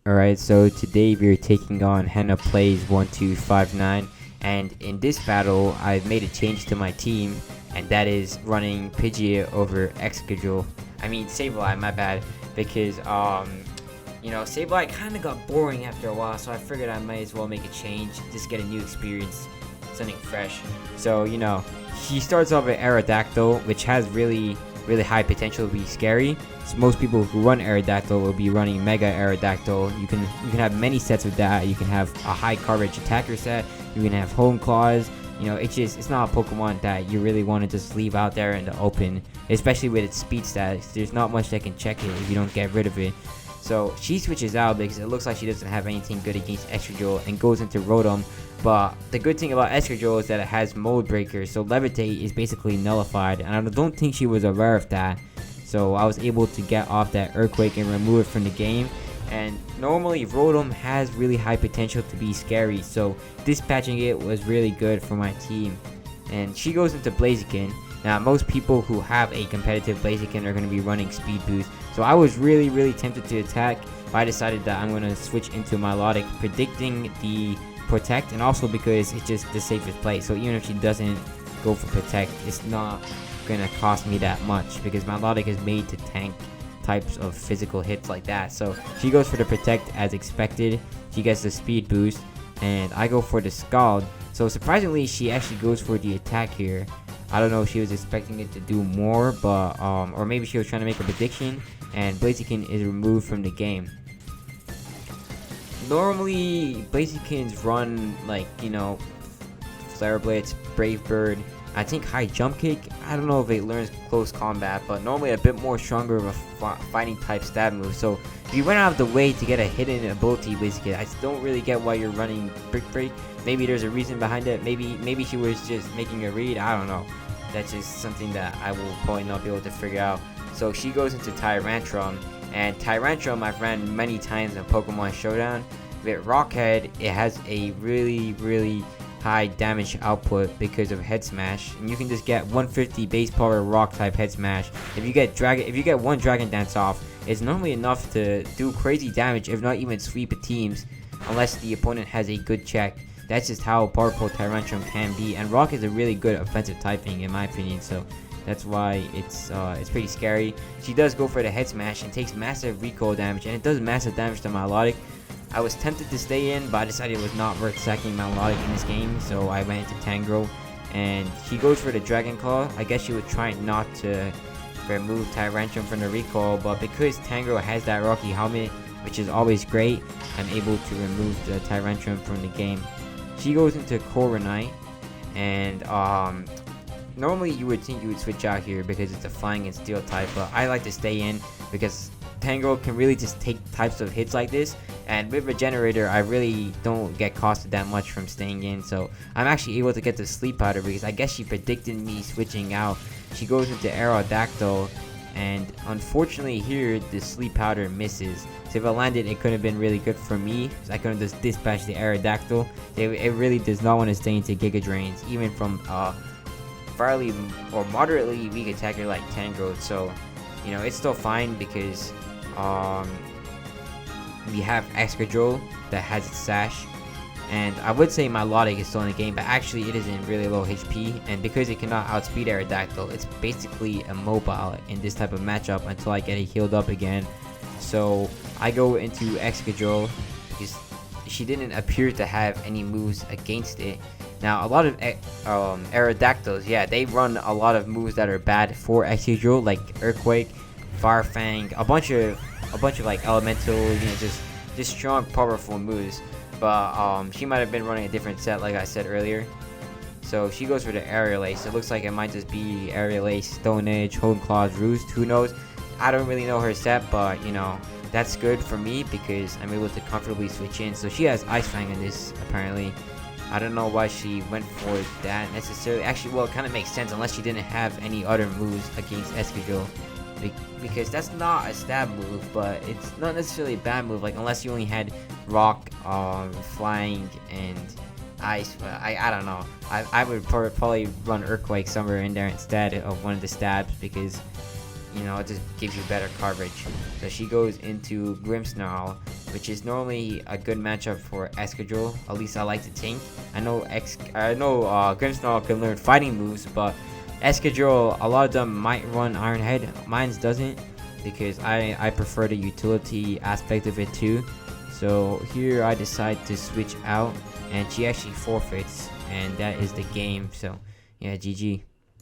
Alright, so today we're taking on Henna Plays 1259, and in this battle I've made a change to my team, and that is running Pidgeot over Excadrill. I mean Sableye, my bad, because Sableye kind of got boring after a while, so I figured I might as well make a change, just get a new experience, something fresh. So she starts off with Aerodactyl, which has really high potential to be scary. So most people who run Aerodactyl will be running Mega Aerodactyl. You can have many sets of that. You can have a high coverage attacker set. You can have home claws. It's not a Pokemon that you really want to just leave out there in the open, especially with its speed status. There's not much that can check it if you don't get rid of it. So she switches out because it looks like she doesn't have anything good against Escadrill and goes into Rotom. But the good thing about Escadrill is that it has Mode Breaker, so Levitate is basically nullified, and I don't think she was aware of that. So I was able to get off that Earthquake and remove it from the game. And normally Rotom has really high potential to be scary, so dispatching it was really good for my team. And she goes into Blaziken. Now most people who have a competitive Blaziken are going to be running Speed Boost, so I was really tempted to attack, but I decided that I'm going to switch into Melodic, predicting the Protect, and also because it's just the safest play. So even if she doesn't go for Protect, it's not gonna cost me that much because Melodic is made to tank types of physical hits like that. So she goes for the Protect as expected. She gets the Speed Boost, and I go for the Scald. So surprisingly, she actually goes for the attack here. I don't know if she was expecting it to do more, but or maybe she was trying to make a prediction, and Blaziken is removed from the game. Normally, Blazikens run Flare Blitz, Brave Bird, I think High Jump Kick. I don't know if it learns Close Combat, but normally a bit more stronger of a fighting type stab move. So if you went out of the way to get a hidden ability Blaziken, I don't really get why you're running Brick Break. Maybe there's a reason behind it. Maybe she was just making a read. I don't know. That's just something that I will probably not be able to figure out. So she goes into Tyrantrum. And Tyrantrum I've ran many times in Pokemon Showdown. With Rockhead, it has a really high damage output because of Head Smash, and you can just get 150 base power Rock type Head Smash. If you get one Dragon Dance off, it's normally enough to do crazy damage, if not even sweep teams, unless the opponent has a good check. That's just how powerful Tyrantrum can be, and Rock is a really good offensive typing in my opinion. So that's why it's pretty scary. She does go for the Head Smash and takes massive recoil damage, and it does massive damage to Melodic. I was tempted to stay in, but I decided it was not worth sacking Melodic in this game, so I went into Tangrowth, and she goes for the Dragon Claw. I guess she was trying not to remove Tyrantrum from the recoil, but because Tangrowth has that Rocky Helmet, which is always great, I'm able to remove the Tyrantrum from the game. She goes into Corviknight, and normally you would think you would switch out here because it's a Flying and Steel type, but I like to stay in because Tangrowth can really just take types of hits like this, and with Regenerator I really don't get costed that much from staying in, so I'm actually able to get the Sleep Powder because I guess she predicted me switching out. She goes into Aerodactyl, and unfortunately here the Sleep Powder misses. So if it landed, it could have been really good for me, so I could have just dispatched the Aerodactyl. It really does not want to stay into Giga Drains, even from fairly or moderately weak attacker like Tangrowth. So it's still fine because we have Escadrill that has its Sash, and I would say Melodic is still in the game, but actually it is in really low HP, and because it cannot outspeed Aerodactyl, it's basically immobile in this type of matchup until I get it healed up again. So I go into Escadrill because she didn't appear to have any moves against it. Now a lot of Aerodactyls, yeah, they run a lot of moves that are bad for Escadrill, like Earthquake, Fire Fang, a bunch of like Elemental, just strong, powerful moves. But she might have been running a different set, like I said earlier. So she goes for the Aerial Ace. It looks like it might just be Aerial Ace, Stone Edge, Home Claws, Roost. Who knows? I don't really know her set, but that's good for me because I'm able to comfortably switch in. So she has Ice Fang in this apparently. I don't know why she went for that necessarily. Actually, well, it kind of makes sense unless she didn't have any other moves against Escadrill, because that's not a stab move, but it's not necessarily a bad move, like unless you only had Rock, Flying, and Ice. I don't know. I would probably run Earthquake somewhere in there instead of one of the stabs because it just gives you better coverage. So she goes into Grimmsnarl, which is normally a good matchup for Escadrill. At least I like to tank. I know Grimmsnarl can learn fighting moves, but Escadrill, a lot of them might run Iron Head. Mine doesn't, because I prefer the utility aspect of it too. So here I decide to switch out, and she actually forfeits, and that is the game. So yeah, GG.